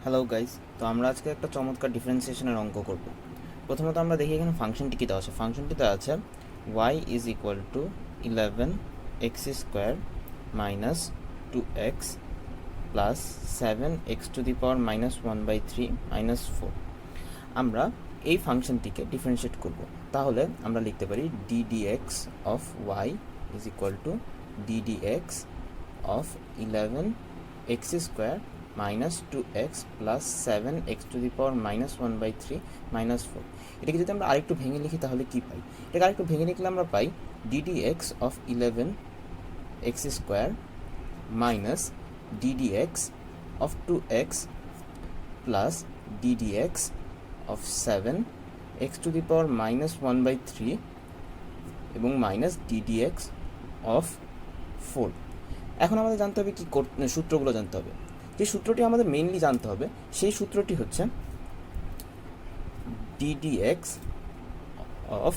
Hello guys, তো আমরা আজকে একটা চমৎকার ডিফারেন্সিয়েশনের অঙ্ক করব। প্রথমত আমরা দেখি এখানে ফাংশনটি কী দেওয়া আছে। ফাংশনটিতে আছে y is equal to 11x² minus 2x plus 7x⁻⁻³ minus 4। আমরা এই ফাংশনটিকে ডিফারেন্সিয়েট করব। তাহলে আমরা লিখতে পারি ddx of y is equal to ddx of 11x² minus 2x plus 7x⁻⁻³ minus 4। এটাকে যদি আমরা আরেকটু ভেঙে লিখি তাহলে কী পাই? এটাকে আরেকটু ভেঙে লিখলে আমরা পাই ddx of 11x² minus ddx of 2x plus ddx of 7x⁻⁻³ এবং মাইনাস ddx অফ 4। এখন আমাদের জানতে হবে কি সূত্রগুলো জানতে হবে। যে সূত্রটি আমাদের মেইনলি জানতে হবে সেই সূত্রটি হচ্ছে ddx অফ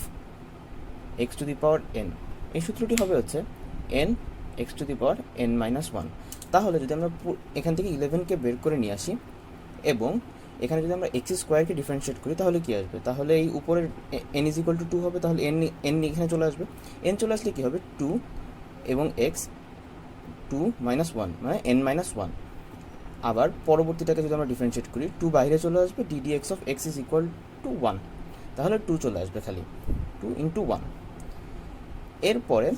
x⁻n। এই সূত্রটি হবে হচ্ছে n x⁻n-1। তাহলে যদি আমরা এখান থেকে 11কে বের করে নিয়ে আসি এবং এখানে যদি আমরা x² কে ডিফারেন্সিয়েট করি তাহলে কি আসবে? তাহলে এই উপরের n ইজ ইকুয়াল টু 2 হবে, তাহলে n এখানে চলে আসবে। n চলে আসলে কি হবে? 2 এবং x 2 - 1 মানে n-1। আবার পরবর্তীটাকে যদি আমরা ডিফারেন্সিয়েট করি 2 বাইরে চলে আসবে, ddx of x is equal to 1, তাহলে 2 চলে আসবে, খালি 2 × 1। এরপরে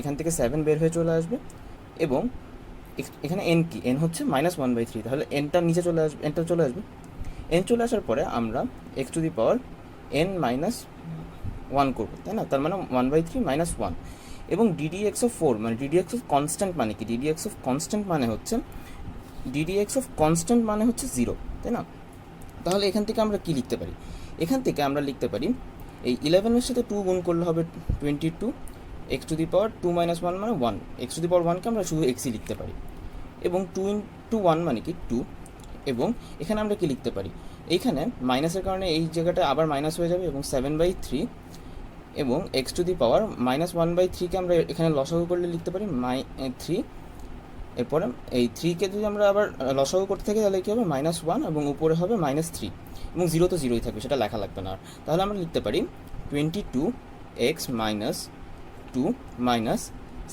এখান থেকে 7 বের হয়ে চলে আসবে এবং এখানে n কি? n হচ্ছে -1/3, তাহলে nটা নিচে চলে আসবে, nটা চলে আসবে। n চলে আসার পরে আমরা x⁻n-1 করবো, তাই না? তার মানে 1/3 - 1 এবং ddx অফ 4 মানে ddx অফ কনস্ট্যান্ট মানে কি? ddx অফ কনস্ট্যান্ট মানে হচ্ছে 0, তাই না? তাহলে এখান থেকে আমরা কি লিখতে পারি? এখান থেকে আমরা লিখতে পারি এই 11 সাথে 2 গুণ করলে হবে 22, x⁻2 - 1 মানে 1, x⁻1কে আমরা শুধু xই লিখতে পারি এবং 2 × 1 মানে কি 2। এবং এখানে আমরা কি লিখতে পারি? এইখানে মাইনাসের কারণে এই জায়গাটা আবার মাইনাস হয়ে যাবে এবং 7/3 এবং x⁻1/3কে আমরা এখানে লসাগু করলে লিখতে পারি 3। এরপরে এই 3কে যদি আমরা আবার লসাগু করতে থাকি তাহলে কী হবে? -1 এবং উপরে হবে -3 এবং 0 তো 0ই থাকবে, সেটা লেখা লাগবে না আর। তাহলে আমরা লিখতে পারি 22x - 2 -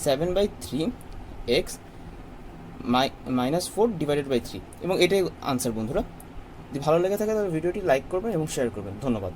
7/3x -4/3 এবং এটাই আনসার বন্ধুরা। যদি ভালো লেগে থাকে তাহলে ভিডিওটি লাইক করবেন এবং শেয়ার করবেন। ধন্যবাদ।